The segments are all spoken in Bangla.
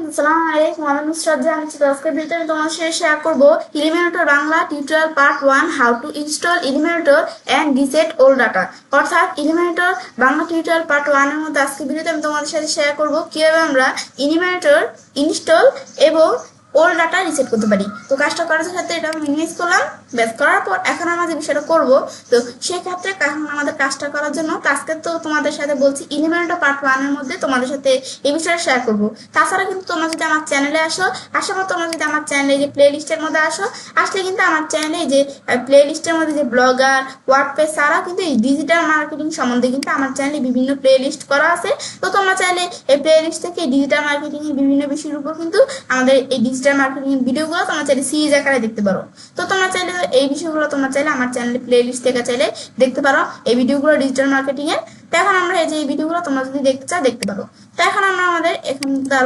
আসসালামু আলাইকুম। আমি নুসরাত জাহান। আজকের ভিডিওতে আমি তোমার সাথে শেয়ার করব Elementor Bangla tutorial part 1 how to install Elementor and reset old data. অর্থাৎ এলিমেন্টর বাংলা টিউটোরিয়াল পার্ট 1 এর মধ্যে আজকের ভিডিওতে আমি তোমাদের সাথে শেয়ার করব কিভাবে আমরা এলিমেন্টর ইনস্টল এবং ওল্ড ডাটা রিসেট করতে পারি। তো কাজটা করার সাথে এটা আমি মিনিমাইজ করলাম। ব্যাস করার পর এখন আমরা যে বিষয়টা করব, তো সেই ক্ষেত্রে এখন আমাদের কাজটা করার জন্য আজকে তো তোমাদের সাথে বলছি এলিমেন্টর পার্ট 1 এর মধ্যে তোমাদের সাথে এই বিষয়টা শেয়ার করব। তাছাড়া কিন্তু তোমরা যদি আমার চ্যানেলে আসার পর তোমরা যদি আমার চ্যানেলে যে প্লে লিস্টের মধ্যে আসলে কিন্তু আমার চ্যানেলে যে প্লে লিস্টের মধ্যে যে ব্লগার ওয়ার্ডপ্রেস ছাড়াও কিন্তু এই ডিজিটাল মার্কেটিং সম্বন্ধে কিন্তু আমার চ্যানেলে বিভিন্ন প্লে লিস্ট করা আছে। তো তোমরা চাইলে এই প্লে লিস্ট থেকে ডিজিটাল মার্কেটিং এর বিভিন্ন বিষয়ের উপর কিন্তু আমাদের এই ডিজিটাল মার্কেটিং এর ভিডিওগুলো তোমরা চাইলে সিরিজ আকারে দেখতে পারো। তো তোমরা চাইলে এই বিষয়গুলো তোমরা চাইলে আমার চ্যানেলে প্লে লিস্ট থেকে চাইলে দেখতে পারো এই ভিডিওগুলো ডিজিটাল মার্কেটিং এর। তো এখন আমরা এই যে এই ভিডিওগুলো তোমরা যদি দেখতে চাও দেখতে পারো। তো এখন আমরা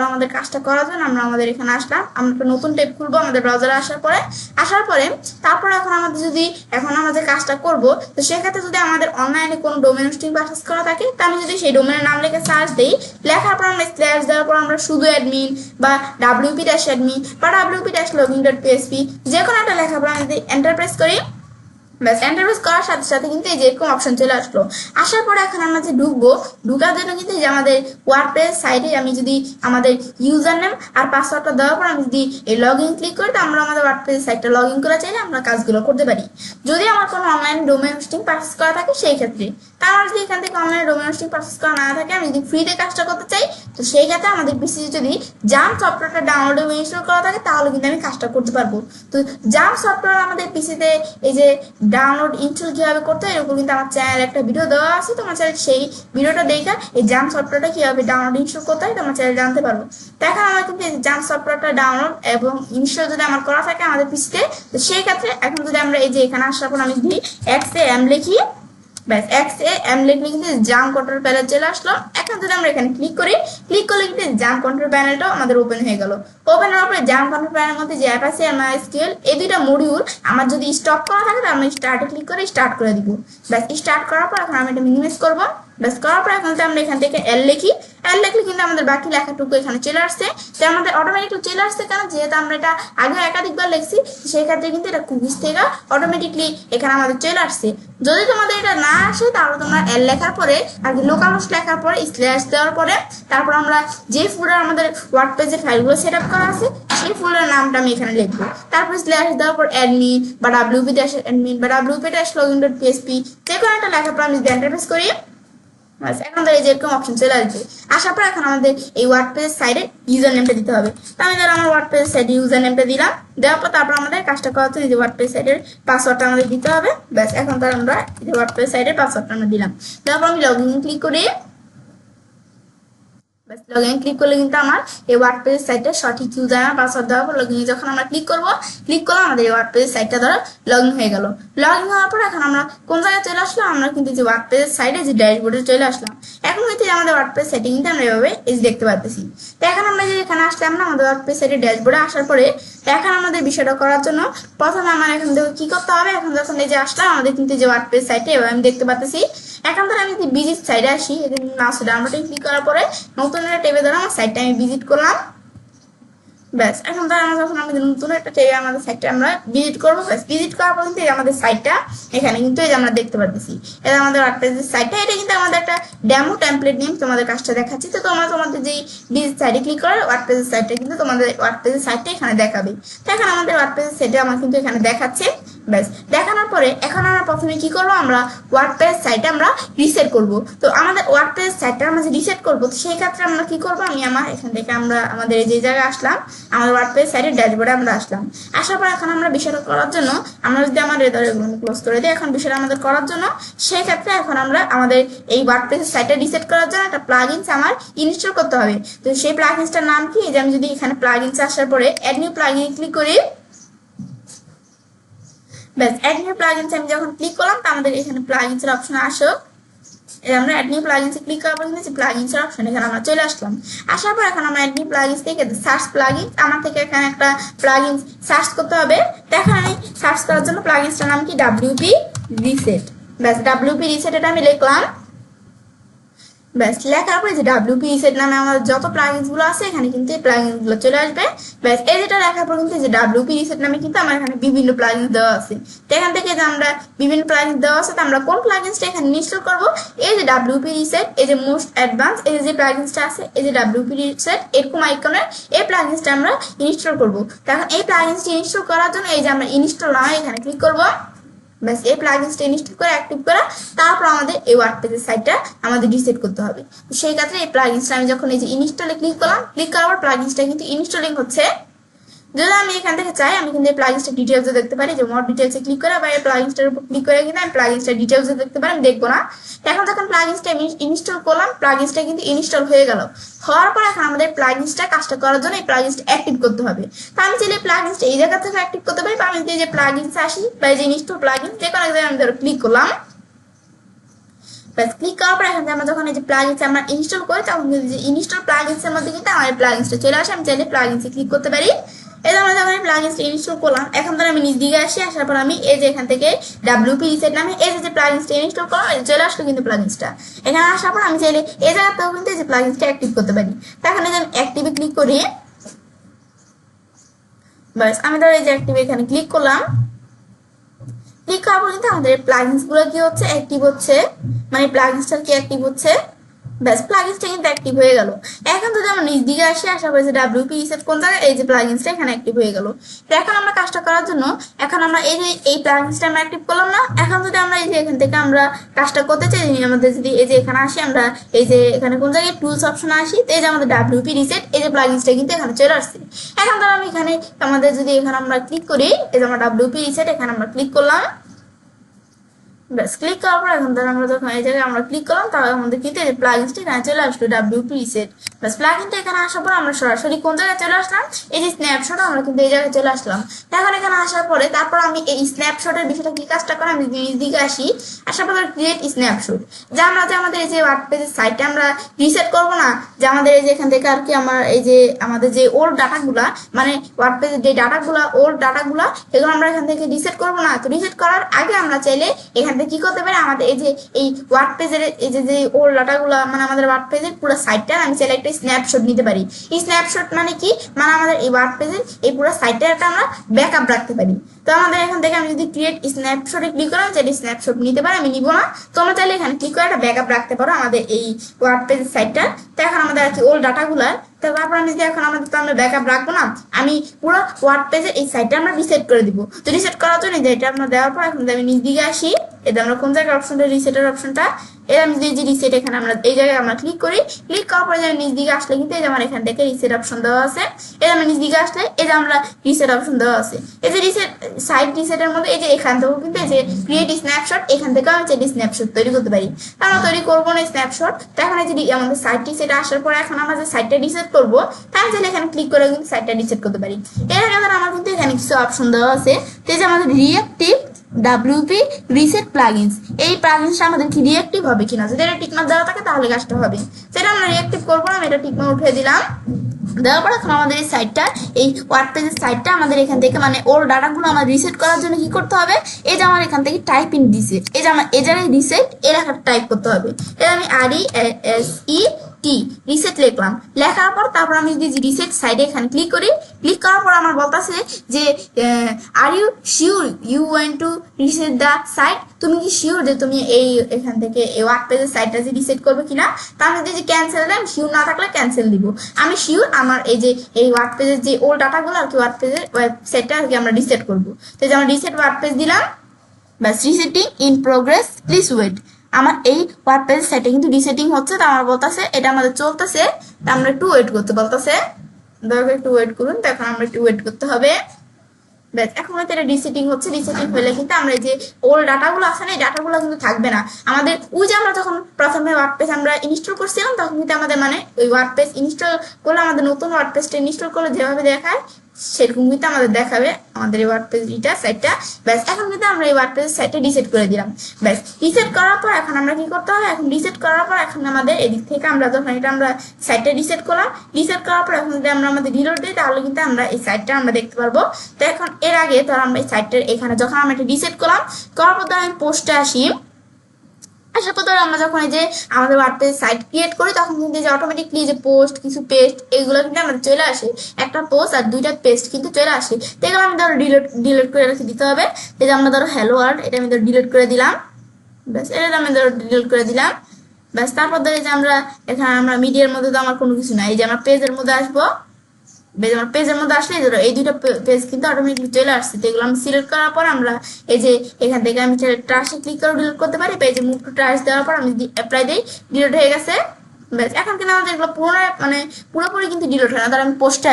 আমাদের কাজটা করার জন্য আমরা আমাদের এখানে আসলাম। আমরা একটা নতুন ট্যাব খুলবো আমাদের ব্রাউজারে আসার পরে তারপর এখন আমরা যে কাজটা করব, তো সেক্ষেত্রে যদি আমাদের অনলাইনে কোনো ডোমেইন হোস্টিং পারচেজ করা থাকে, তো আমি যদি সেই ডোমেইনের নাম লিখে সার্চ দিই, লেখার পর আমরা স্ল্যাশ দেওয়ার পর আমরা শুধু অ্যাডমিন বা wp-admin বা wp-login.php যে কোনো একটা লেখার পর আমি যদি এন্টার প্রেস করি, ব্যাস এন্টার প্রেস করার সাথে সাথে কিন্তু এই যে এরকম অপশন চলে আসলো। আসার পরে এখন আমরা যে ঢুকার জন্য কিন্তু এই যে আমাদের ওয়ার্ডপ্রেস সাইটে আমি যদি আমাদের ইউজার নেম আর পাসওয়ার্ডটা দেওয়ার পর আমি যদি এই লগ ইন ক্লিক করি, তো আমরা আমাদের ওয়ার্ডপ্রেস সাইটটা লগ ইন করা চাইলে আমরা কাজগুলো করতে পারি। যদি আমার কোনো অনলাইন ডোমেইন হোস্টিং পারচেজ করা থাকে সেই ক্ষেত্রে, তার যদি এখান থেকে অনলাইন ডোমেইন হোস্টিং পারচেজ করা না থাকে, আমি যদি ফ্রিতে কাজটা করতে চাই, তো সেই ক্ষেত্রে আমাদের পিসিতে যদি জাম্প সফটওয়্যারটা ডাউনলোড এবং ইনস্টল করা থাকে তাহলে কিন্তু আমি কাজটা করতে পারবো। তো জাম্প সফটওয়্যার আমাদের পিসিতে এই যে ডাউনলোড ইনস্টল কিভাবে করতে হয় এর উপর কিন্তু আমার চ্যানেলে একটা ভিডিও দেওয়া আছে। তোমার চ্যানেলে সেই ভিডিওটা দেখে এই জাম্প সফটওয়্যারটা কিভাবে ডাউনলোড ইনস্টল করতে হয় তোমার চ্যানেলে জানতে পারবো। তো এখন আমার কিন্তু এই জাম্প সফটওয়্যারটা ডাউনলোড এবং ইনস্টল যদি আমার করা থাকে আমাদের পিসিতে, তো সেই ক্ষেত্রে এখন যদি আমরা এই যে এখানে আসার পর আমি যদি XAM লিখি, ব্যাস XAM লিখলে কিন্তু জাম্প কন্ট্রোল প্যানেল চলে আসলো। এখন যদি আমরা এখানে ক্লিক করলে কিন্তু জাম্প কন্ট্রোল প্যানেলটাও আমাদের ওপেন হয়ে গেল। ওপেন হওয়ার পরে জাম্প কন্ট্রোল প্যানেলের মধ্যে যে অ্যাপ আছে MySQL, এই দুইটা মডিউল আমার যদি স্টপ করা থাকে তাহলে আমি স্টার্টে ক্লিক করে স্টার্ট করে দিব। ব্যাস স্টার্ট করার পর এখন আমি এটা মিনিমাইজ করবো। ব্যাস করার পর এখন আমরা এখান থেকে এল লিখলে কিন্তু আমাদের বাকি লেখাটুকু এখানে চলে আসছে। তো আমাদের অটোমেটিকলি চলে আসছে কেন, যেহেতু আমরা এটা আগে একাধিকবার লিখছি, সেই ক্ষেত্রে কিন্তু এটা কুকিজ থেকে অটোমেটিকলি এখানে আমাদের চলে আসছে। যদি তোমাদের এটা না আসে তাহলে তোমরা এল লেখার পরে আর কি লোকালহোস্ট লেখার পরে স্ল্যাশ দেওয়ার পরে তারপর আমরা যে ফোল্ডার আমাদের ওয়ার্ডপ্রেসের ফাইলগুলো সেট আপ করা আছে সেই ফোল্ডারের নামটা আমি এখানে লিখবো। তারপর স্ল্যাশ দেওয়ার পর অ্যাডমিন বা wp-admin বা wp-login.php যে কোনো একটা লেখার পর আমি যদি এন্টার প্রেস করি, এখন ধর এই যে এরকম অপশন চলে আসবে। আসার পর এখন আমাদের এই ওয়ার্ডপ্রেস সাইডে ইউজার নেমটা দিতে হবে। তো আমি ধর আমার ওয়ার্ডপ্রেস সাইডে ইউজার নেমটা দিলাম, দেওয়ার পর তারপর আমাদের কাজটা করা হচ্ছে এই যে ওয়ার্ডপ্রেস সাইডের পাসওয়ার্ডটা আমাদের দিতে হবে। ব্যাস এখন ধর আমরা এই যে ওয়ার্ডপ্রেস সাইডের পাসওয়ার্ডটা আমরা দিলাম, তারপর আমি লগ ইন ক্লিক করি। ব্যাস লগ ইন ক্লিক করলে কিন্তু আমার এই ওয়ার্ডপ্রেস সাইটে সঠিক ইউজার আর পাসওয়ার্ড দেওয়ার পর লগ ইন যখন আমরা ক্লিক করলাম আমাদের এই ওয়ার্ডপ্রেস সাইটটা ধরো লগ ইন হয়ে গেল। লগ ইন হওয়ার পর এখন আমরা কোন জায়গায় চলে আসলাম, আমরা কিন্তু যে ওয়ার্ডপ্রেস সাইটে যে ড্যাশবোর্ডে চলে আসলাম। এখন কিন্তু আমাদের ওয়ার্ডপ্রেস সাইটে কিন্তু আমরা এভাবে এই দেখতে পাচ্ছি। তো এখন আমরা যে এখানে আসলাম না আমাদের ওয়ার্ডপ্রেস সাইটে ড্যাশবোর্ডে আসার পরে, এখন আমাদের বিষয়টা করার জন্য প্রথমে আমার এখান থেকে কি করতে হবে, এখন যখন এই যে আসলাম আমাদের কিন্তু যে ওয়ার্ডপ্রেস সাইটে এভাবে আমি দেখতে পাচ্ছি। এখন ধর আমি যদি ভিজিট সাইডে আসি, ডাউনলোডে ক্লিক করার পরে নতুন একটা টেবে ধরো আমার সাইটটা আমি ভিজিট করলাম। ব্যাস এখন ধর আমরা যখন আমাদের নতুন একটা টেবে আমাদের সাইটটা আমরা ভিজিট করবো, ব্যাস ভিজিট করার পর কিন্তু আমাদের সাইটটা এখানে কিন্তু এই যে আমরা দেখতে পাচ্ছি এটা আমাদের ওয়ার্ডপ্রেসের সাইটটা। এটা কিন্তু আমাদের একটা ডেমো টেমপ্লেট নিয়ে তোমাদের কাজটা দেখাচ্ছি। তো তোমরা তোমাদের যেই ভিজিট সাইটে ক্লিক করে ওয়ার্ডপ্রেসের সাইটটা কিন্তু তোমাদের ওয়ার্ডপ্রেসের সাইটটা এখানে দেখাবে। তো এখন আমাদের ওয়ার্ডপ্রেসের সাইটে আমার কিন্তু এখানে দেখাচ্ছে। ব্যাস দেখানোর পরে এখন আমরা প্রথমে কি করবো, আমরা ওয়ার্ডপ্রেস সাইটে আমরা রিসেট করব। তো আমাদের ওয়ার্ডপ্রেস সাইটটা আমরা যে রিসেট করবো, তো সেই ক্ষেত্রে আমরা কি করবো, আমি আমার এখান থেকে আমরা আমাদের যে জায়গায় আসলাম আমাদের ওয়ার্ডপ্রেস সাইটের ড্যাশবোর্ডে আমরা আসলাম। আসার পর এখন আমরা বিষয়টা করার জন্য আমরা যদি আমার এগুলো ক্লোজ করে দিই, এখন বিষয়টা আমাদের করার জন্য সেই ক্ষেত্রে এখন আমরা আমাদের এই ওয়ার্ডপ্রেস সাইটটা রিসেট করার জন্য একটা প্লাগইনস আমার ইনস্টল করতে হবে। তো সেই প্লাগইনসটার নাম কি, যে আমি যদি এখানে প্লাগইনস আসার পরে অ্যাড নিউ প্লাগইন ক্লিক করি, ব্যাস অ্যাড নিউ প্লাগইনস আমি যখন ক্লিক করলাম তো আমাদের এখানে প্লাগইনস এর অপশন আসো। আমরা অ্যাড নিউ প্লাগইনস এ ক্লিক করার পর কিন্তু প্লাগইনস এর অপশন এখানে আমরা চলে আসলাম। আসার পর এখন আমরা অ্যাড নিউ প্লাগইনস থেকে সার্চ প্লাগইনস, আমার থেকে এখানে একটা প্লাগইনস সার্চ করতে হবে। তো এখন আমি সার্চ করার জন্য প্লাগইনসটার নাম কি WP রিসেট। ব্যাস WP রিসেট এটা আমি লিখলাম। ব্যাস লেখার পরে যে WP রিসেট নামে আমার যত প্লাগইনস গুলো আছে এখানে কিন্তু এই প্লাগইনস গুলো চলে আসবে। ব্যাস এই যেটা লেখার পর কিন্তু যে WP রিসেট নামে কিন্তু আমার এখানে বিভিন্ন প্লাগইনস দেওয়া আছে। তো এখান থেকে যে আমরা বিভিন্ন প্লাগইনস দেওয়া আছে, তো আমরা কোন প্লাগইনসটা এখানে ইনস্টল করব, এই যে WP রিসেট, এই যে মোস্ট অ্যাডভান্স, এই যে প্লাগইনসটা আছে, এই যে WP রিসেট এরকম আইকনের এই প্লাগইনসটা আমরা ইনস্টল করব। তো এখন এই প্লাগইনসটা ইনস্টল করার জন্য এই যে আমরা ইনস্টল নাও এখানে ক্লিক করব। ব্যাস এই প্লাগইনসটা ইনস্টল করে অ্যাক্টিভ করা, তারপর আমাদের এই ওয়ার্ডপ্রেসের সাইটটা আমাদের রিসেট করতে হবে। সেই ক্ষেত্রে এই প্লাগইনসটা আমি যখন এই যে ইনস্টলে ক্লিক করলাম, ক্লিক করার পর প্লাগইনসটা কিন্তু ইনস্টলিং হচ্ছে। যদি আমি এখান থেকে চাই আমি কিন্তু এই প্লাগইনসটা ডিটেইলসে দেখতে পারি, যে মোর ডিটেইলসে ক্লিক করে বা এই প্লাগইনসটার উপর ক্লিক করে কিন্তু আমি প্লাগইনসটা ডিটেইলসে দেখতে পারি, আমি দেখবো না। এখন যখন প্লাগইনসটা আমি ইনস্টল করলাম, প্লাগইনসটা কিন্তু ইনস্টল হয়ে গেল। হওয়ার পর এখন আমাদের প্লাগইনসটা কাজটা করার জন্য এই প্লাগইনসটা অ্যাক্টিভ করতে হবে। তো আমি চাইলে প্লাগইনসটা এই জায়গা থেকে অ্যাক্টিভ করতে পারি, বা আমি যে প্লাগইনস আসি বা এই যে ইনস্টল প্লাগইন যে কোনো জায়গায় আমি ধরো ক্লিক করলাম। ব্যাস ক্লিক করার পর এখন আমরা যখন এই যে প্লাগইনস আমরা ইনস্টল করি, তখন কিন্তু যে ইনস্টল প্লাগইনসের মধ্যে কিন্তু আমার প্লাগইনসটা চলে আসে। আমি চাইলে প্লাগইনসে ক্লিক করতে পারি। এই যে আমরা যখন প্লাগইনসটা ইনস্টল করলাম, এখন ধর আমি নিচ দিকে আসি, আসার পর আমি এই যে এখান থেকে WP রিসেট নামে এই যে প্লাগইনসটা ইনস্টল করলাম, চলে আসলো কিন্তু প্লাগইনসটা। এখানে আসার পর আমি চাইলে এই জায়গাতেও কিন্তু এই যে প্লাগইনসটা অ্যাক্টিভ করতে পারি। তো এখন এই যে আমি অ্যাক্টিভে ক্লিক করি। ব্যাস আমি ধর এই যে অ্যাক্টিভে এখানে ক্লিক করলাম। ক্লিক করার পর কিন্তু আমাদের প্লাগইনস গুলো কি হচ্ছে, অ্যাক্টিভ হচ্ছে, মানে প্লাগইনসটা কি অ্যাক্টিভ হচ্ছে। ব্যাস প্লাগইনসটা কিন্তু অ্যাক্টিভ হয়ে গেল। এখন যদি আমরা নিচ দিকে আসি, আশা করি যে WP রিসেট কোন জায়গায়, এই যে প্লাগইনসটা এখানে অ্যাক্টিভ হয়ে গেল। তো এখন আমরা কাজটা করার জন্য এখন আমরা এই যে এই প্লাগইনসটা আমরা অ্যাক্টিভ করলাম না, এখন যদি আমরা এই যে এখান থেকে আমরা কাজটা করতে চাই, আমাদের যদি এই যে এখানে আসি, আমরা এই যে এখানে কোন জায়গায় টুলস অপশনে আসি, তো এই যে আমাদের WP রিসেট এই যে প্লাগইনসটা কিন্তু এখানে চলে আসছে। এখন ধর আমি এখানে আমাদের যদি এখানে আমরা ক্লিক করি, এই যে আমরা WP রিসেট এখানে আমরা ক্লিক করলাম। ব্যাস ক্লিক করার পর এখন ধর আমরা যখন এই জায়গায় আমরা ক্লিক করলাম, তাহলে আমাদের কিন্তু এই প্লাগইনসটা এখানে চলে আসলো WP রিসেট। ব্যাস প্লাগইনটা এখানে আসার পর আমরা সরাসরি কোন জায়গায় চলে আসলাম, এই যে স্ন্যাপশট, আমরা কিন্তু এই জায়গায় চলে আসলাম। এখন এখানে আসার পরে তারপর আমি এই স্ন্যাপশটের বিষয়টা কি কাজটা করে, আমি যদি দিকে আসি, আসার পর ক্রিয়েট স্ন্যাপশট, যে আমরা যে আমাদের এই যে ওয়ার্ডপ্রেসের সাইটে আমরা রিসেট করবো না, যে আমাদের এই যে এখান থেকে আর কি আমার এই যে আমাদের যে ওল্ড ডাটাগুলা, মানে ওয়ার্ডপ্রেসের যে ডাটাগুলা ওল্ড ডাটাগুলা, এগুলো আমরা এখান থেকে রিসেট করবো না। তো রিসেট করার আগে আমরা চাইলে এখান থেকে কি করতে পারি, আমাদের এই যে এই ওয়ার্ডপ্রেসের এই যে ওল্ড ডাটাগুলা, মানে আমাদের ওয়ার্ডপ্রেসের পুরো সাইটটা আমি চাইলে একটা স্ন্যাপশট নিতে পারি। এই স্ন্যাপশট মানে কি, মানে আমাদের এই ওয়ার্ডপ্রেসের এই পুরো সাইটটার একটা আমরা ব্যাকআপ রাখতে পারি। তো আমাদের এখান থেকে আমি যদি ক্রিয়েট স্ন্যাপশটে ক্লিক করি, চাইলে স্ন্যাপশট নিতে পারি, আমি নিব না। তোমরা চাইলে এখানে ক্লিক করে একটা ব্যাকআপ রাখতে পারো আমাদের এই ওয়ার্ডপ্রেসের সাইটটা। তো এখন আমাদের আর কি ওল্ড ডাটাগুলা, তারপর আমি যদি এখন আমাদের তো আমরা ব্যাকআপ রাখবো না, আমি পুরো ওয়ার্ডপ্রেসের এই সাইটটা আমরা রিসেট করে দিব। তো রিসেট করার জন্য যে এটা আমরা দেওয়ার পর এখন আমি নিচ দিকে আসি, এটা আমরা কোন জায়গায় অপশনটা, রিসেটের অপশনটা, এর আমি যে রিসেট এখানে আমরা এই জায়গায় আমরা ক্লিক করি। ক্লিক করার পরে যে নিচ দিকে আসলে কিন্তু এই যে আমার এখান থেকে রিসেট অপশন দেওয়া আছে। এই আমরা নিচ দিকে আসলে এই যে আমরা রিসেট অপশন দেওয়া আছে, এই যে রিসেট সাইট রিসেটের মধ্যে এই যে এখান থেকেও কিন্তু এই যে ক্রিয়েট স্ন্যাপশট, এখান থেকে আমি চাইলে স্ন্যাপশট তৈরি করতে পারি। তা আমরা তৈরি করবো না স্ন্যাপশট। তো এখন এই যে আমাদের সাইট রিসেট আসার পরে এখন আমরা যে সাইটটা রিসেট করবো, তাই চাইলে এখানে ক্লিক করে কিন্তু সাইটটা রিসেট করতে পারি। এর আগে আমার কিন্তু এখানে কিছু অপশন দেওয়া আছে, তো এই যে আমাদের রিঅ্যাক্টিভ WP রিসেট প্লাগইনস, এই প্লাগইনসটা আমাদের কি রিঅ্যাক্টিভ হবে কিনা, যদি এটা টিকমার্ক দেওয়া থাকে তাহলে কাজটা হবে। সেটা আমরা রিঅ্যাক্টিভ করবো না, আমি এটা টিকমার্ক উঠিয়ে দিলাম। দেওয়ার পর এখন আমাদের এই সাইটটা, এই ওয়ার্ডপ্রেসের সাইটটা আমাদের এখান থেকে মানে ওর ডাটাগুলো আমার রিসেট করার জন্য কি করতে হবে, এই যে আমার এখান থেকে টাইপ ইন রিসেট, এই যে আমার এই জায়গায় রিসেট এর একটা টাইপ করতে হবে। এটা আমি RESET রিসেট লিখলাম। লেখার পর তারপর আমি যদি রিসেট সাইডে এখানে ক্লিক করি, ক্লিক করার পর আমার বলতেছে যে are you sure you want to reset the site, তুমি কি শিওর যে তুমি এই এখান থেকে এই ওয়ার্ডপ্রেসের সাইটটা যে রিসেট করবে কিনা। তার মধ্যে যে ক্যান্সেল দেন, শিওর না থাকলে ক্যান্সেল দিব। আমি শিওর আমার এই যে এই ওয়ার্ডপ্রেসের যে ওল্ড ডাটাগুলো আর কি ওয়ার্ডপ্রেসের ওয়েবসাইটটা আর কি আমরা রিসেট করবো। তো যে আমরা রিসেট ওয়ার্ডপ্রেস দিলাম, ব্যাস resetting in progress please wait. আমার এই ওয়ার্ডপ্রেস সাইটে কিন্তু রিসেটিং হচ্ছে, তো আমার বলতেছে এটা আমাদের চলতেছে, তা আমরা একটু ওয়েট করতে বলতেছে, দরকার একটু ওয়েট করুন। তো এখন আমরা একটু ওয়েট করতে হবে। ব্যাস এখন হয়তো এটা রিসেটিং হচ্ছে, রিসেটিং হলে কিন্তু আমরা যে ওল্ড ডাটাগুলো আছে না, এই ডাটাগুলো কিন্তু থাকবে না আমাদের। ওই যে আমরা যখন প্রথমে ওয়ার্ডপ্রেস আমরা ইনস্টল করছিলাম, তখন কিন্তু আমাদের মানে ওই ওয়ার্ডপ্রেস ইনস্টল করলে আমাদের নতুন ওয়ার্ডপ্রেসটা ইনস্টল করলে যেভাবে দেখায় সেরকম কিন্তু আমাদের দেখাবে আমাদের এই ওয়ার্ডপ্রেস সাইটটা। ব্যাস এখন কিন্তু আমরা এই ওয়ার্ডপ্রেস সাইটটা রিসেট করে দিলাম। ব্যাস রিসেট করার পর এখন আমরা কি করতে হবে, এখন রিসেট করার পর এখন আমাদের এদিক থেকে আমরা যখন এটা আমরা সাইটটা রিসেট করলাম, রিসেট করার পর এখন যদি আমরা আমাদের রিলোড দিই, তাহলে কিন্তু আমরা এই সাইটটা আমরা দেখতে পারবো। তো এখন এর আগে ধর আমরা এই সাইটটার এখানে যখন আমরা এটা রিসেট করলাম, করার পর আমি পোস্টে আসি, আসার পর ধরো আমরা যখন এই যে আমাদের ওয়ার্ডপ্রেস সাইট ক্রিয়েট করি তখন কিন্তু এই যে অটোমেটিকলি যে পোস্ট কিছু পেস্ট এগুলো কিন্তু আমাদের চলে আসে, একটা পোস্ট আর দুইটা পেস্ট কিন্তু চলে আসে। তো এগুলো আমি ধরো ডিলিট করে রেখে দিতে হবে। এই যে আমরা ধরো হ্যালো ওয়ার্ল্ড এটা আমি ধরো ডিলিট করে দিলাম, ব্যাস এটা আমি ধরো ডিলিট করে দিলাম। ব্যাস তারপর ধরো যে আমরা এখানে আমরা মিডিয়ার মধ্যে তো আমার কোনো কিছু নাই, এই যে আমরা পেজের মধ্যে আসবো, আমার পেজের মধ্যে আসলে এই দুটো পেজ কিন্তু অটোমেটিকলি চলে আসছে। তো এগুলো আমি সিলেক্ট করার পর আমরা এই যে এখান থেকে আমি ট্রাশে ক্লিক করে ডিলিট করতে পারি। পেজে মুভ টু ট্রাশ দেওয়ার পর আমি অ্যাপ্লাই দিই, ডিলিট হয়ে গেছে। ব্যাস এখন কিন্তু আমাদের এগুলো পুরোপুরি কিন্তু ডিলিট হয় না। ধর আমি পোস্টে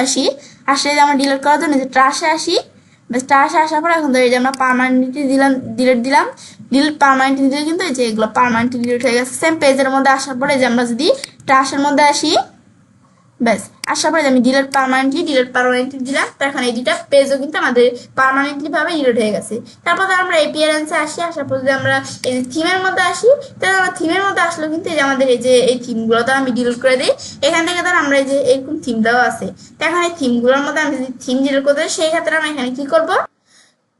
আসলে যে আমরা ডিলিট করার জন্য যে ট্রাশে আসি, ব্যাস ট্রাশে আসার পর এখন ধর এই যে আমরা পার্মানেন্টলি ডিলিট দিলাম, ডিলিট পার্মানেন্টলি দিলে কিন্তু এই যে এগুলো পার্মানেন্টলি ডিলিট হয়ে গেছে। সেম পেজের মধ্যে আসার পরে যে আমরা যদি ট্রাশের মধ্যে আসি, ব্যাস আসার পরে আমি ডিলিট পার্মানেন্টলি দিলাম। তো এখন এই দুইটা পেজও কিন্তু আমাদের পার্মানেন্টলি ভাবে ডিলিট হয়ে গেছে। তারপর আমরা এপিয়ারেন্সে আসার পর যদি আমরা এই থিমের মধ্যে আসি, তাহলে আমরা থিমের মধ্যে আসলে কিন্তু এই যে আমাদের এই যে এই থিমগুলো তো আমি ডিলিট করে দিই। এখান থেকে ধর আমরা এই যে এরকম থিম দেওয়া আছে, তো এখন এই থিমগুলোর মধ্যে আমি যদি থিম ডিলিট করতে সেই ক্ষেত্রে আমরা এখানে কি করবো,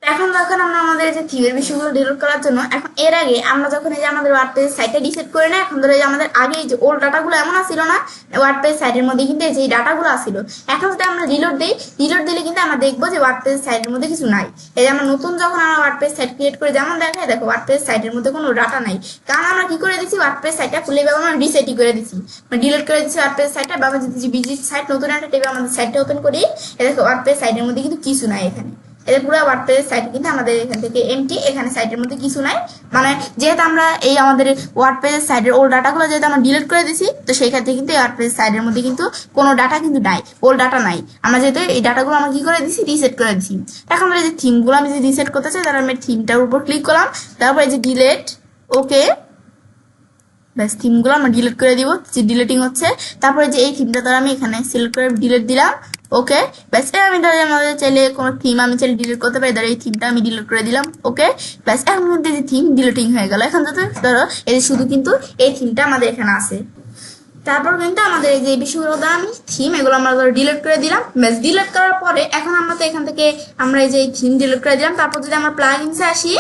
এখন যখন আমরা আমাদের যে থিমের বিষয়গুলো ডিলিট করার জন্য এখন এর আগে আমরা যখন এই যে আমাদের ওয়ার্ডপ্রেস সাইটটা রিসেট করে না, এখন ধরো এই যে আমাদের আগে এই যে ওল্ড ডাটাগুলো এমন আসছিল না ওয়ার্ডপ্রেস সাইটের মধ্যে কিন্তু এই যে ডাটাগুলো আসছিল, এখন যদি আমরা রিলোড দিলে কিন্তু আমরা দেখবো যে ওয়ার্ডপ্রেস সাইটের মধ্যে কিছু নাই। এই যে আমরা নতুন যখন আমরা ওয়ার্ডপ্রেস সাইট ক্রিয়েট করে যেমন দেখায়, দেখো ওয়ার্ডপ্রেস সাইটের মধ্যে কোনো ডাটা নাই, কারণ আমরা কি করে দিচ্ছি ওয়ার্ডপ্রেস সাইটটা খুলে আমরা রিসেটই করে দিচ্ছি, ডিলিট করে দিচ্ছি ওয়ার্ডপ্রেস সাইটটা। বা যদি ভিজিট সাইট নতুন একটা টেপে আমাদের সাইটটা ওপেন করি, দেখো ওয়ার্ডপ্রেস সাইটের মধ্যে কিন্তু কিছু নাই, এখানে এটা পুরো ওয়ার্ডপ্রেস সাইট কিন্তু আমাদের এখান থেকে এমটি, এখানে সাইটের মধ্যে কিছু নাই। মানে যেহেতু আমরা এই আমাদের ওয়ার্ডপ্রেস সাইটের ওল্ড ডাটাগুলো যেহেতু আমরা ডিলিট করে দিছি, তো সেই ক্ষেত্রে কিন্তু এই ওয়ার্ডপ্রেস সাইটের মধ্যে কিন্তু কোনো ডাটা কিন্তু নাই, ওল্ড ডাটা নাই। আমরা যেহেতু এই ডাটাগুলো আমরা কি করে দিছি, রিসেট করে দিছি। এখন আমরা যে থিমগুলো আমি যদি রিসেট করতে চাই, তাহলে আমি থিমটার উপর ক্লিক করলাম, তারপর এই যে ডিলেট, ওকে, ব্যাস থিমগুলো আমরা ডিলিট করে দিব, যে ডিলিটিং হচ্ছে। তারপরে যে এই থিমটা ধর আমি এখানে সিলেক্ট করে ডিলিট দিলাম, ওকে, ব্যাস আমি ধর আমাদের চাইলে কোনো থিম আমি চাইলে ডিলিট করতে পারি, ধরো এই থিমটা আমি ডিলিট করে দিলাম, ওকে, ব্যাস এখন কিন্তু এই যে থিম ডিলিটিং হয়ে গেল। এখন ধরো এই শুধু কিন্তু এই থিমটা আমাদের এখানে আছে। তারপর কিন্তু আমাদের এই যে বিষয়গুলো দ্বারা আমি থিম এগুলো আমরা ডিলিট করে দিলাম। ব্যাস ডিলিট করার পরে এখন আমরা তো এখান থেকে আমরা এই যে থিম ডিলিট করে দিলাম। তারপর যদি আমরা প্লাগইনসে আসি,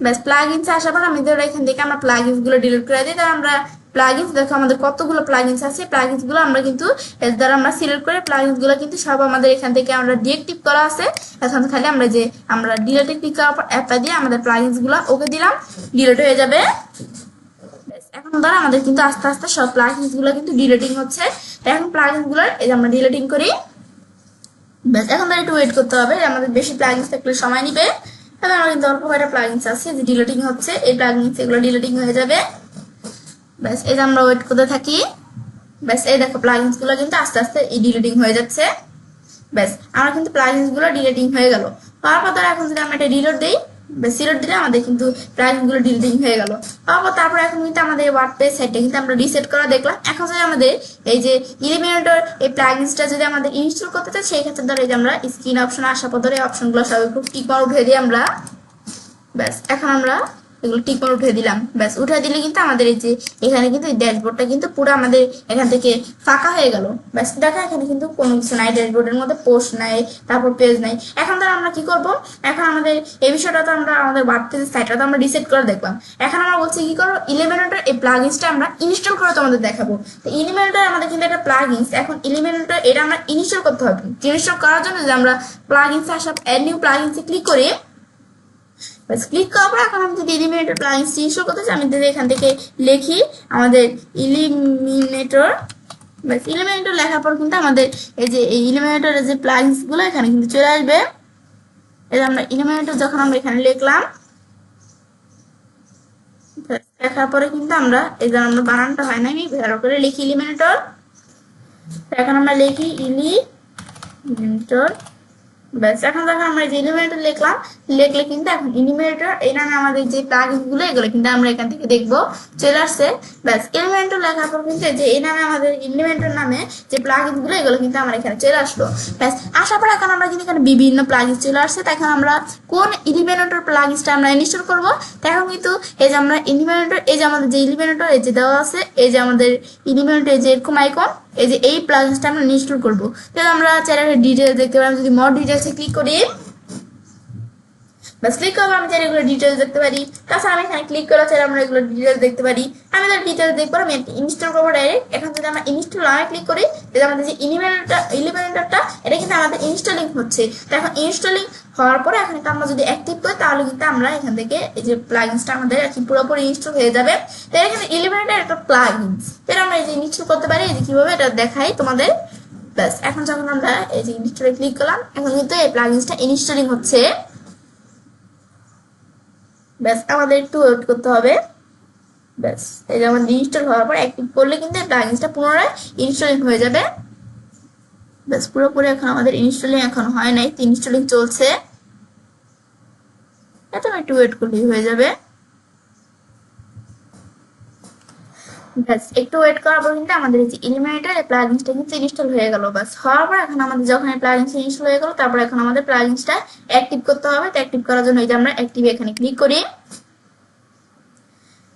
ব্যাস প্লাগইনসে আসার পর আমি ধরো এখান থেকে আমরা প্লাগইনস গুলো ডিলিট করে দিই। তাহলে আমরা প্লাগইনস দেখো আমাদের কতগুলো প্লাগইনস আছে, প্লাগইনস গুলো আমরা কিন্তু এর দ্বারা আমরা সিলেক্ট করে প্লাগইনস গুলো কিন্তু সব আমাদের এখান থেকে আমরা ডিএক্টিভ করা আছে। এখন খালি আমরা ডিলিটে ক্লিক করার পর অ্যাপ্লাই দিয়ে আমাদের প্লাগইনস গুলো ওকে দিলাম, ডিলিট হয়ে যাবে। এখন ধরো আমাদের কিন্তু আস্তে আস্তে সব প্লাগইনস গুলো কিন্তু ডিলিটিং হচ্ছে। এখন প্লাগইনস গুলো এই যে আমরা ডিলিটিং করি, ব্যাস এখন ধরো একটু ওয়েট করতে হবে, আমাদের বেশি প্লাগইনস থাকলে সময় নিবে। তবে আমার কিন্তু অল্প কয়েকটা প্লাগইনস আছে যে ডিলিটিং হচ্ছে, এই প্লাগইনস এগুলো ডিলিটিং হয়ে যাবে। ব্যাস এই যে আমরা ওয়েট করতে থাকি, ব্যাস এই দেখো প্লাগইনস গুলো কিন্তু আস্তে আস্তে ডিলিটিং হয়ে যাচ্ছে। ব্যাস আমার কিন্তু প্লাগইনস গুলো ডিলিটিং হয়ে গেল। তারপর ধরো এখন যদি আমরা এটা রিলোড দিই, ব্যাস রিলোড দিলে আমাদের কিন্তু প্লাগইনস গুলো ডিলিটিং হয়ে গেল। তারপর এখন কিন্তু আমাদের ওয়ার্ডপ্রেস সাইটটা কিন্তু আমরা রিসেট করা দেখলাম। এখন যদি আমাদের এই যে ইলিমিনেটর এই প্লাগইনসটা যদি আমাদের ইনস্টল করতে চাই, সেই ক্ষেত্রে ধরো এই যে আমরা স্ক্রিন অপশন আসা পর ধরে অপশনগুলো সব একটু টিক মার উঠে দিই আমরা। ব্যাস এখন আমরা এগুলো টিক মার উঠে দিলাম, ব্যাস উঠে দিলে কিন্তু আমাদের এই যে এখানে কিন্তু এই ড্যাশবোর্ডটা কিন্তু পুরো আমাদের এখান থেকে ফাঁকা হয়ে গেল। ব্যাস দেখা এখানে কিন্তু কোনো কিছু নাই, ড্যাশবোর্ডের মধ্যে পোস্ট নাই, তারপর পেজ নাই। এখন ধর আমরা কি করব, এখন আমাদের এই বিষয়টা তো আমরা আমাদের ওয়ার্ডপ্রেস সাইটটা তো আমরা রিসেট করে দেখলাম। এখন আমরা বলছি কি করবো, ইলিমিনেটর এই প্লাগইনসটা আমরা ইনস্টল করে তোমাদের দেখাবো। তো ইলিমিনেটর আমাদের কিন্তু একটা প্লাগইনস, এখন ইলিমিনেটর এটা আমরা ইনস্টল করতে হবে। ইনস্টল করার জন্য যে আমরা প্লাগইনসে আসা অ্যাড নিউ প্লাগইনসে ক্লিক করি, বাস ক্লিক করার পর এখন আমি যদি ইলিমিনেটর প্লাগইনস ইনস্টল করতে চাই, আমি যদি এখান থেকে লিখি আমাদের ইলিমিনেটর, বাস ইলিমিনেটর লেখার পর কিন্তু আমাদের এই যে এই ইলিমিনেটরের যে প্লাগইনস গুলো এখানে কিন্তু চলে আসবে। এই যে আমরা ইলিমিনেটর যখন আমরা এখানে লিখলাম, লেখার পরে কিন্তু আমরা এই যে আমরা বানানটা হয় না, আমি ভালো করে লিখি ইলিমিনেটর। এখন আমরা লিখি ইলিমিনেটর, ব্যাস এখন দেখো আমরা যে ইলিমিনেটর লিখলে কিন্তু এখন ইলিমিনেটর এই নামে আমাদের যে প্লাগইন গুলো এগুলো কিন্তু আমরা এখান থেকে দেখবো চলে আসছে। ব্যাস ইলিমিনেটর লেখার পর কিন্তু যে এই নামে আমাদের ইলিমিনেটর নামে যে প্লাগইন গুলো এগুলো কিন্তু আমার এখানে চলে আসলো। ব্যাস আসার পর এখন আমরা কিন্তু এখানে বিভিন্ন প্লাগইন চলে আসছে। এখন আমরা কোন ইলিমিনেটর প্লাগইনসটা আমরা ইনস্টল করবো, এখন কিন্তু এই যে আমরা ইলিমিনেটর এই যে আমাদের যে ইলিমিনেটর এই যে দেওয়া আছে, এই যে আমাদের ইলিমিনেটর এই যে এরকম আইকন, এই যে এই প্লাগইনসটা আমরা ইনস্টল করবো। তাহলে আমরা চাইলে ডিটেলস দেখতে পারি, যদি মোর ডিটেলসে ক্লিক করি, বাস ক্লিক করবো, আমি চাইলে এগুলো ডিটেলস দেখতে পারি। তাছাড়া আমি এখানে ক্লিক করা চাইলে আমরা এগুলো ডিটেলস দেখতে পারি। আমি তার ডিটেলস দেখবো, আমি ইনস্টল করবো ডাইরেক্ট। এখন যদি আমরা ইনস্টল আমি ক্লিক করি, যে আমাদের যে ইলিমেন্টরটা এটা কিন্তু আমাদের ইনস্টলিং হচ্ছে। তো এখন ইনস্টলিং হওয়ার পরে এখন আমরা যদি অ্যাক্টিভ করি তাহলে কিন্তু আমরা এখান থেকে এই যে প্লাগইনসটা আমাদের আর কি পুরোপুরি ইনস্টল হয়ে যাবে। তো এখানে ইলিমেন্টর একটা প্লাগইনস, এটা আমরা এই যে ইনস্টল করতে পারি। এই যে কিভাবে এটা দেখাই তোমাদের। ব্যাস এখন যখন আমরা এই যে ইনস্টলে ক্লিক করলাম, এখন কিন্তু এই প্লাগইনসটা ইনস্টলিং হচ্ছে। ব্যাস আমাদের একটু ওয়েট করতে হবে। ব্যাস এই যে আমাদের ইনস্টল হওয়ার পর অ্যাক্টিভ করলে কিন্তু এই প্লাগইনসটা পুনরায় ইনস্টলিং হয়ে যাবে। ব্যাস পুরোপুরি এখন আমাদের ইনস্টলিং এখন হয় নাই, ইনস্টলিং চলছে। এটা একটু ওয়েট করলেই হয়ে যাবে। ব্যাস একটু ওয়েট করার পর কিন্তু আমাদের এই যে ইলিমিনেটর এই প্লাগইনসটা কিন্তু ইনস্টল হয়ে গেল। বাস হওয়ার পর এখন আমাদের যখন এই প্লাগইনসটা ইনস্টল হয়ে গেল, তারপর এখন আমাদের প্লাগইনসটা অ্যাক্টিভ করতে হবে। তো অ্যাক্টিভ করার জন্য এই যে আমরা অ্যাক্টিভ এখানে ক্লিক করি।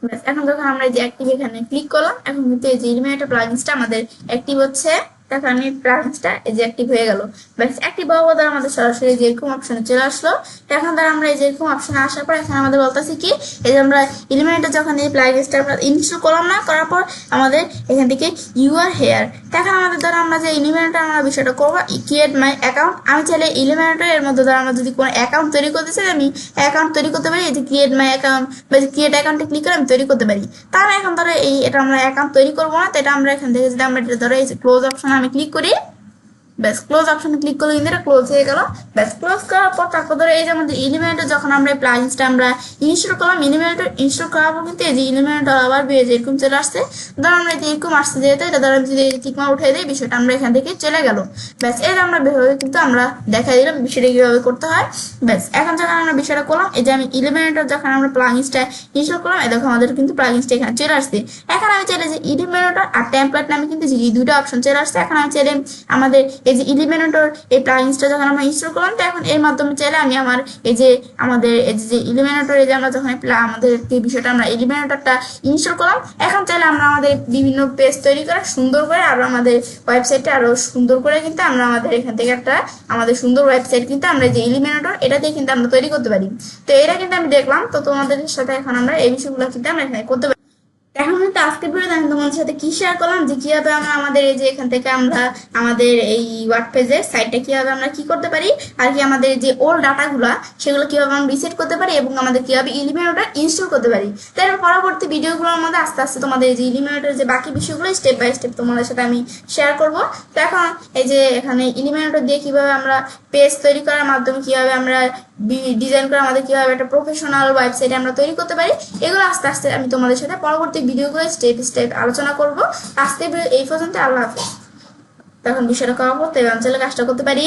ব্যাস এখন যখন আমরা এই যে অ্যাক্টিভ এখানে ক্লিক করলাম, এখন কিন্তু এই যে ইলিমিনেটর প্লাগইনসটা আমাদের অ্যাক্টিভ হচ্ছে। তখন আমি প্লাগইনসটা এই যে অ্যাক্টিভ হয়ে গেল। ব্যাস অ্যাক্টিভ হওয়ার দ্বারা আমাদের সরাসরি যেরকম অপশনে চলে আসলো। এখন দ্বারা আমরা এই যেরকম অপশনে আসার পর এখন আমাদের বলতেছি কি, এই যে আমরা ইলিমিনেটর যখন এই প্লাগইনসটা আমরা ইনস্টল করলাম না, করার পর আমাদের এখান থেকে ইউ আর হেয়ার। এখন আমাদের দ্বারা আমরা যে ইলিমিনেটর আমরা বিষয়টা করবো ক্রিয়েট মাই অ্যাকাউন্ট। আমি চাইলে ইলিমিনেটর এর মধ্যে দ্বারা আমরা যদি কোনো অ্যাকাউন্ট তৈরি করতে চাই, আমি অ্যাকাউন্ট তৈরি করতে পারি। এই যে ক্রিয়েট মাই অ্যাকাউন্ট বা ক্রিয়েট অ্যাকাউন্টে ক্লিক করে আমি তৈরি করতে পারি। তাহলে এখন ধরো এটা আমরা অ্যাকাউন্ট তৈরি করবো না, তো এটা আমরা এখান থেকে যদি আমরা ধরো এই যে ক্লোজ অপশনে আমি ক্লিক করি, ব্যাস ক্লোজ অপশনে ক্লিক করলে কিন্তু এটা ক্লোজ হয়ে গেল। ব্যাস ক্লোজ করার পর তারপর ধরে এই যে আমাদের ইলিমিনেটর যখন আমরা এই প্লাগইনসটা আমরা ইনস্টল করলাম, ইলিমিনেটর ইনস্টল করার পর কিন্তু এই যে ইলিমিনেটর আবার এরকম চলে আসছে। ধরো আমরা এরকম আসছে যেহেতু এটা ধরো আমি যদি টিকমার্ক উঠে দিই, বিষয়টা আমরা এখান থেকে চলে গেল। ব্যাস এর আমরা বেভাবে কিন্তু আমরা দেখাই দিলাম বিষয়টা কিভাবে করতে হয়। ব্যাস এখন যখন আমরা বিষয়টা করলাম, এই যে আমি ইলিমিনেটর যখন আমরা প্লাগইনসটা ইনস্টল করলাম, এই দেখো আমাদের কিন্তু প্লাগইনসটা এখানে চলে আসছে। এখন আমি চাইলে যে ইলিমিনেটর আর টেমপ্লেট নামে কিন্তু যে দুইটা অপশন চলে আসছে। এখন আমি চাইলে আমাদের এই যে ইলিমিনেটর এই প্লাগইনসটা যখন আমরা ইনস্টল করলাম, তো এখন এর মাধ্যমে চাইলে আমি আমার এই যে আমাদের এই যে ইলিমিনেটর এই যে আমরা যখন আমাদের এই বিষয়টা আমরা ইলিমিনেটরটা ইনস্টল করলাম, এখন চাইলে আমরা আমাদের বিভিন্ন পেজ তৈরি করে সুন্দর করে আরো আমাদের ওয়েবসাইটটা আরো সুন্দর করে কিন্তু আমরা আমাদের এখান থেকে একটা আমাদের সুন্দর ওয়েবসাইট কিন্তু আমরা যে ইলিমিনেটর এটা দিয়ে কিন্তু আমরা তৈরি করতে পারি। তো এটা কিন্তু আমি দেখলাম। তো তোমাদের সাথে এখন আমরা এই বিষয়গুলো কিন্তু আমরা এখানে করতে পারি। এখন কিন্তু আজকে ভিডিওতে আমি তোমাদের সাথে কি শেয়ার করলাম, যে কিভাবে আমরা আমাদের এই যে এখান থেকে আমরা আমাদের এই ওয়ার্ডপ্রেসের সাইটটা কিভাবে আমরা কি করতে পারি, আর কি আমাদের যে ওল্ড ডাটাগুলো সেগুলো কিভাবে আমরা রিসেট করতে পারি, এবং আমাদের কিভাবে ইলিমিনেটর ইনস্টল করতে পারি। তাই পরবর্তী ভিডিওগুলোর মধ্যে আস্তে আস্তে তোমাদের এই যে ইলিমিনেটর যে বাকি বিষয়গুলো স্টেপ বাই স্টেপ তোমাদের সাথে আমি শেয়ার করব। তো এখন এই যে এখানে ইলিমিনেটর দিয়ে কিভাবে আমরা পেজ তৈরি করার মাধ্যমে কিভাবে আমরা ডিজাইন করে আমাদের কিভাবে একটা প্রফেশনাল ওয়েবসাইট আমরা তৈরি করতে পারি, এগুলো আস্তে আস্তে আমি তোমাদের সাথে পরবর্তী ভিডিওগুলো স্টেপ স্টেপ আলোচনা করব। আজকে এই পর্যন্ত, আল্লাহ হাফেজ। তখন বিষয়টা করার পর এই অঞ্চলে কাজটা করতে পারি।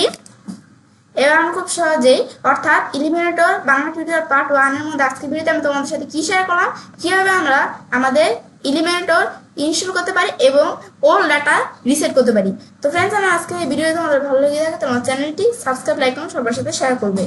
এবার আমি খুব সহজেই অর্থাৎ ইলিমিনেটর বাংলা টিউটোরিয়াল পার্ট 1 এর মধ্যে আজকে ভিডিওতে আমি তোমাদের সাথে কি শেয়ার করলাম, কিভাবে আমরা আমাদের ইলিমিনেটর ইনস্টল করতে পারি এবং ওল্ড ডাটা রিসেট করতে পারি। তো ফ্রেন্ডস, আমি আজকে এই ভিডিও তোমাদের ভালো লেগে থাকে তোমার চ্যানেলটি সাবস্ক্রাইব, লাইক এবং সবার সাথে শেয়ার করবে।